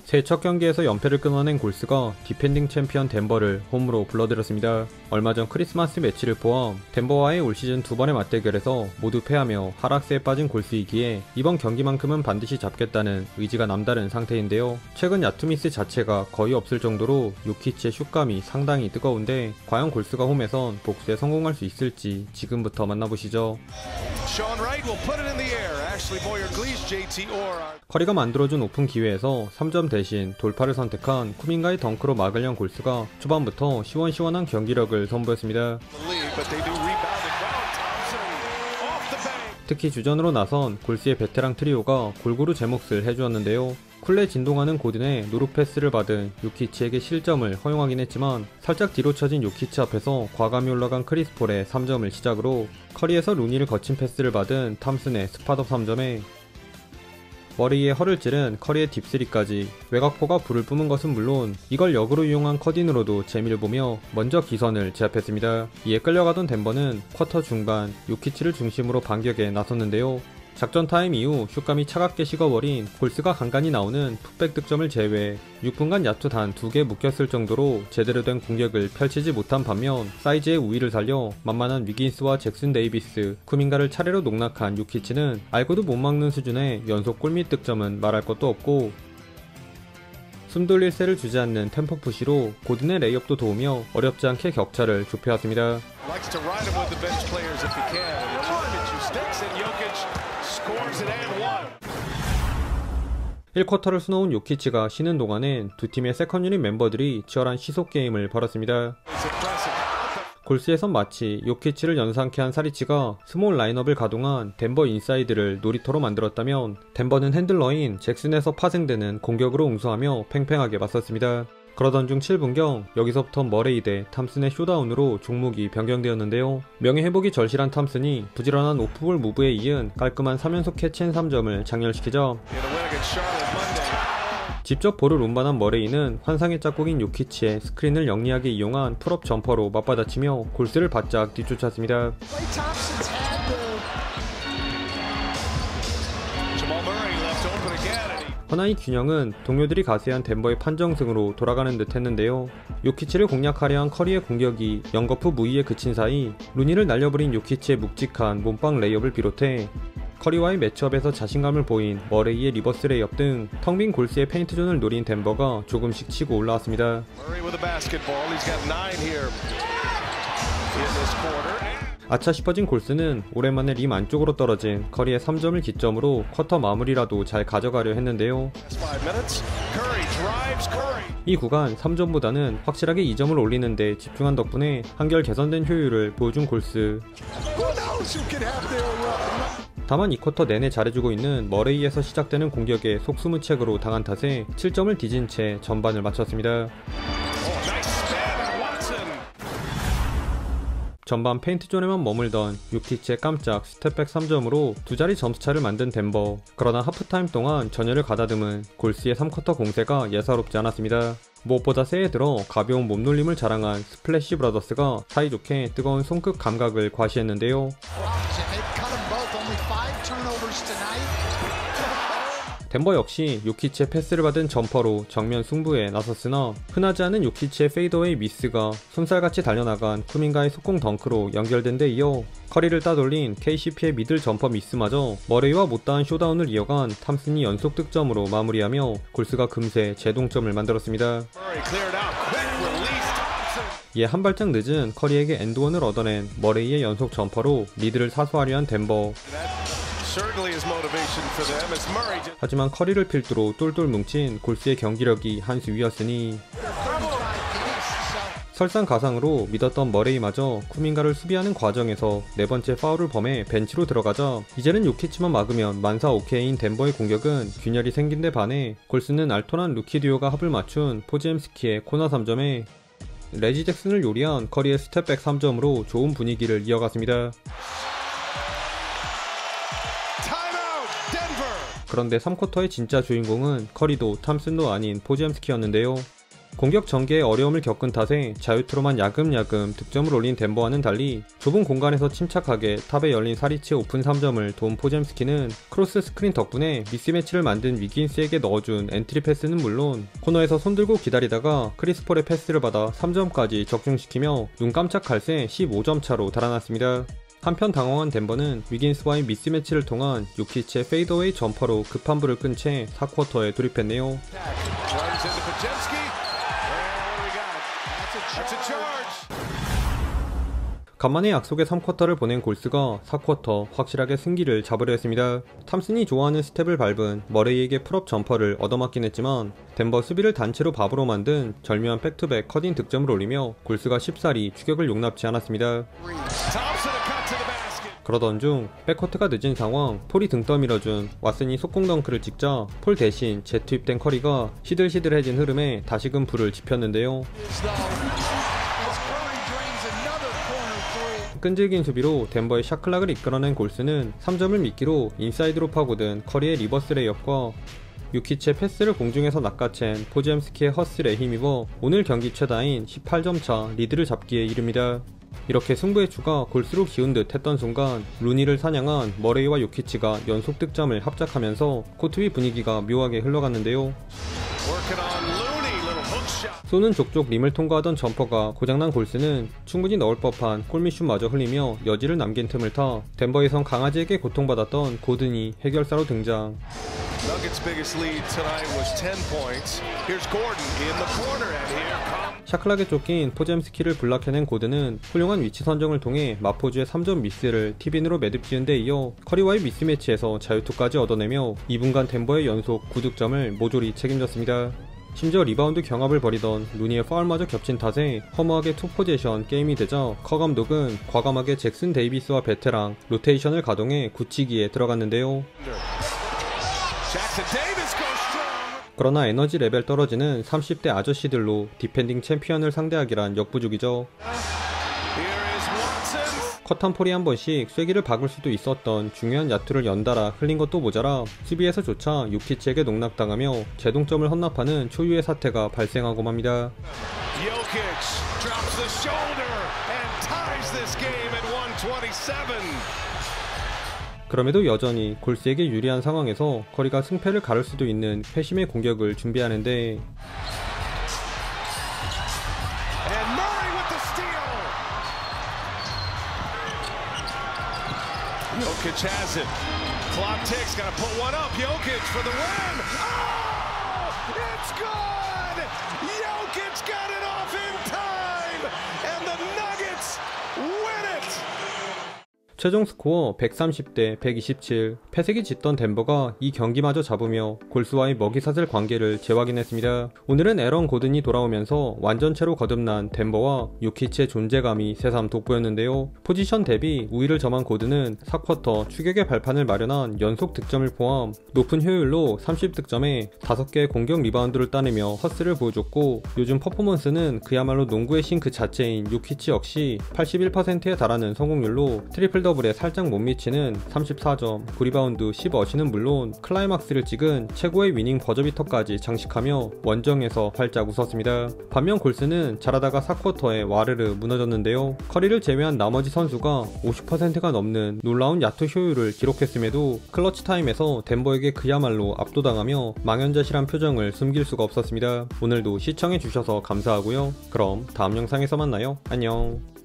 새해 첫 경기에서 연패를 끊어낸 골스가 디펜딩 챔피언 덴버를 홈으로 불러들였습니다. 얼마 전 크리스마스 매치를 포함 덴버와의 올 시즌 두 번의 맞대결에서 모두 패하며 하락세에 빠진 골스이기에 이번 경기만큼은 반드시 잡겠다는 의지가 남다른 상태인데요. 최근 야투미스 자체가 거의 없을 정도로 요키치의 슛감이 상당히 뜨거운데 과연 골스가 홈에선 복수에 성공할 수 있을지 지금부터 만나보시죠. 커리가 만들어준 오픈 기회에서 3점 대신 돌파를 선택한 쿠민가의 덩크로 막으려는 골스가 초반부터 시원시원한 경기력을 선보였습니다. 특히 주전으로 나선 골스의 베테랑 트리오가 골고루 제 몫을 해주었는데요. 쿨레 진동하는 고든의 노루 패스를 받은 요키치에게 실점을 허용하긴 했지만 살짝 뒤로 쳐진 요키치 앞에서 과감히 올라간 크리스 폴의 3점을 시작으로 커리에서 루니를 거친 패스를 받은 탐슨의 스팟업 3점에 머리에 허를 찌른 커리의 딥3까지 외곽포가 불을 뿜은 것은 물론 이걸 역으로 이용한 커딘으로도 재미를 보며 먼저 기선을 제압했습니다. 이에 끌려가던 덴버는 쿼터 중반 요키치를 중심으로 반격에 나섰는데요. 작전 타임 이후 슛감이 차갑게 식어버린 골스가 간간히 나오는 풋백 득점을 제외 6분간 야투 단 2개 묶였을 정도로 제대로 된 공격을 펼치지 못한 반면 사이즈의 우위를 살려 만만한 위긴스와 잭슨 데이비스, 쿠민가를 차례로 농락한 요키치는 알고도 못 막는 수준의 연속 골밑 득점은 말할 것도 없고 숨돌릴 새를 주지 않는 템포 푸시로 고든의 레이업도 도우며 어렵지 않게 격차를 좁혀왔습니다. 1쿼터를 수놓은 요키치가 쉬는 동안엔 두 팀의 세컨유닛 멤버들이 치열한 시속 게임을 벌였습니다. 골스에선 마치 요키치를 연상케 한 사리치가 스몰 라인업을 가동한 덴버 인사이드를 놀이터로 만들었다면 덴버는 핸들러인 잭슨에서 파생되는 공격으로 응수하며 팽팽하게 맞섰습니다. 그러던 중 7분경 여기서부터 머레이 대 탐슨의 쇼다운으로 종목이 변경되었는데요. 명예회복이 절실한 탐슨이 부지런한 오프볼 무브에 이은 깔끔한 3연속 캐치앤 3점을 장렬시키자 직접 볼을 운반한 머레이는 환상의 짝꿍인 요키치의 스크린을 영리하게 이용한 풀업 점퍼로 맞받아치며 골스를 바짝 뒤쫓았습니다. 허나 이 균형은 동료들이 가세한 덴버의 판정승으로 돌아가는 듯 했는데요. 요키치를 공략하려 한 커리의 공격이 연거푸 무의에 그친 사이 루니를 날려버린 요키치의 묵직한 몸빵 레이업을 비롯해 커리와의 매치업에서 자신감을 보인 머레이의 리버스 레이업 등 텅 빈 골스의 페인트존을 노린 덴버가 조금씩 치고 올라왔습니다. 아차 싶어진 골스는 오랜만에 림 안쪽으로 떨어진 커리의 3점을 기점으로 쿼터 마무리라도 잘 가져가려 했는데요. 이 구간 3점보다는 확실하게 2점을 올리는데 집중한 덕분에 한결 개선된 효율을 보여준 골스. 다만 이 쿼터 내내 잘해주고 있는 머레이에서 시작되는 공격에 속수무책으로 당한 탓에 7점을 뒤진 채 전반을 마쳤습니다. 전반 페인트존에만 머물던 요키치의 깜짝 스텝백 3점으로 두 자리 점수차를 만든 덴버. 그러나 하프타임 동안 전열을 가다듬은 골스의 3쿼터 공세가 예사롭지 않았습니다. 무엇보다 새해 들어 가벼운 몸놀림을 자랑한 스플래시 브라더스가 사이좋게 뜨거운 손끝 감각을 과시했는데요. 덴버 역시 요키치의 패스를 받은 점퍼로 정면 승부에 나섰으나 흔하지 않은 요키치의 페이더웨이 미스가 손살같이 달려나간 쿠민가의 속공 덩크로 연결된 데 이어 커리를 따돌린 KCP의 미들 점퍼 미스마저 머레이와 못다한 쇼다운을 이어간 탐슨이 연속 득점으로 마무리하며 골스가 금세 재동점을 만들었습니다. 이에 한 발짝 늦은 커리에게 엔드원을 얻어낸 머레이의 연속 점퍼로 리드를 사수하려 한 덴버. 하지만 커리를 필두로 똘똘 뭉친 골스의 경기력이 한 수 위였으니 설상가상으로 믿었던 머레이마저 쿠민가를 수비하는 과정에서 네 번째 파울을 범해 벤치로 들어가자 이제는 요키치만 막으면 만사 오케이인 덴버의 공격은 균열이 생긴 데 반해 골스는 알토란 루키 듀오가 합을 맞춘 포지엠스키의 코너 3점에 레지 잭슨을 요리한 커리의 스텝백 3점으로 좋은 분위기를 이어갔습니다. 그런데 3쿼터의 진짜 주인공은 커리도 탐슨도 아닌 포지엠스키였는데요. 공격 전개에 어려움을 겪은 탓에 자유투로만 야금야금 득점을 올린 덴버와는 달리 좁은 공간에서 침착하게 탑에 열린 사리치의 오픈 3점을 도운 포젬스키는 크로스 스크린 덕분에 미스매치를 만든 위긴스에게 넣어준 엔트리 패스는 물론 코너에서 손들고 기다리다가 크리스폴의 패스를 받아 3점까지 적중시키며 눈 깜짝할 새 15점 차로 달아났습니다. 한편 당황한 덴버는 위긴스와의 미스매치를 통한 요키치의 페이더웨이 점퍼로 급한 불을 끈 채 4쿼터에 돌입했네요. 간만에 약속의 3쿼터를 보낸 골스가 4쿼터 확실하게 승기를 잡으려 했습니다. 탐슨이 좋아하는 스텝을 밟은 머레이에게 풀업 점퍼를 얻어맞긴 했지만 덴버 수비를 단체로 밥으로 만든 절묘한 백투백 컷인 득점을 올리며 골스가 쉽사리 추격을 용납지 않았습니다. 그러던 중 백커트가 늦은 상황 폴이 등 떠밀어준 왓슨이 속공 덩크를 찍자 폴 대신 재투입된 커리가 시들시들해진 흐름에 다시금 불을 지폈는데요. 끈질긴 수비로 덴버의 샷클락을 이끌어낸 골스는 3점을 미끼로 인사이드로 파고든 커리의 리버스 레이업과 요키치의 패스를 공중에서 낚아챈 포젬스키의 허슬에 힘입어 오늘 경기 최다인 18점 차 리드를 잡기에 이릅니다. 이렇게 승부의 추가 골수로 기운 듯 했던 순간 루니를 사냥한 머레이와 요키치가 연속 득점을 합작하면서 코트 위 분위기가 묘하게 흘러갔는데요. 쏘는 족족 림을 통과하던 점퍼가 고장난 골스는 충분히 넣을 법한 골밑슛마저 흘리며 여지를 남긴 틈을 타 덴버에선 강아지에게 고통받았던 고든이 해결사로 등장. 샤클락에 쫓긴 포젬스키를 블락해낸 고든은 훌륭한 위치 선정을 통해 마포주의 3점 미스를 티빈으로 매듭지은 데 이어 커리와의 미스매치에서 자유투까지 얻어내며 2분간 덴버의 연속 9득점을 모조리 책임졌습니다. 심지어 리바운드 경합을 벌이던 루니의 파울마저 겹친 탓에 허무하게 투 포지션 게임이 되자 커 감독은 과감하게 잭슨 데이비스와 베테랑 로테이션을 가동해 굳히기에 들어갔는데요. 그러나 에너지 레벨 떨어지는 30대 아저씨들로 디펜딩 챔피언을 상대하기란 역부족이죠. 컷한 폴이 한 번씩 쐐기를 박을 수도 있었던 중요한 야투를 연달아 흘린 것도 모자라 수비에서조차 요키치에게 농락당하며 제동점을 헌납하는 초유의 사태가 발생하고 맙니다. 그럼에도 여전히 골스에게 유리한 상황에서 커리가 승패를 가를 수도 있는 회심의 공격을 준비하는데 Jokic has it. Clock ticks. Got to put one up. Jokic for the win. Oh, it's good. Jokic got it off in time, and the Nuggets win it. 최종 스코어 130대 127. 패색이 짙던 덴버가 이 경기마저 잡으며 골스와의 먹이사슬 관계를 재확인했습니다. 오늘은 에런 고든이 돌아오면서 완전체로 거듭난 덴버와 요키치의 존재감이 새삼 돋보였는데요. 포지션 대비 우위를 점한 고든은 4쿼터 추격의 발판을 마련한 연속 득점을 포함 높은 효율로 30득점에 5개의 공격 리바운드를 따내며 허스를 보여줬고 요즘 퍼포먼스는 그야말로 농구의 신 그 자체인 요키치 역시 81%에 달하는 성공률로 트리플 더블에 살짝 못 미치는 34점, 9리바운드, 10어시는 물론 클라이막스를 찍은 최고의 위닝 버저비터까지 장식하며 원정에서 활짝 웃었습니다. 반면 골스는 잘하다가 4쿼터에 와르르 무너졌는데요. 커리를 제외한 나머지 선수가 50%가 넘는 놀라운 야투 효율을 기록했음에도 클러치 타임에서 덴버에게 그야말로 압도당하며 망연자실한 표정을 숨길 수가 없었습니다. 오늘도 시청해주셔서 감사하고요. 그럼 다음 영상에서 만나요. 안녕.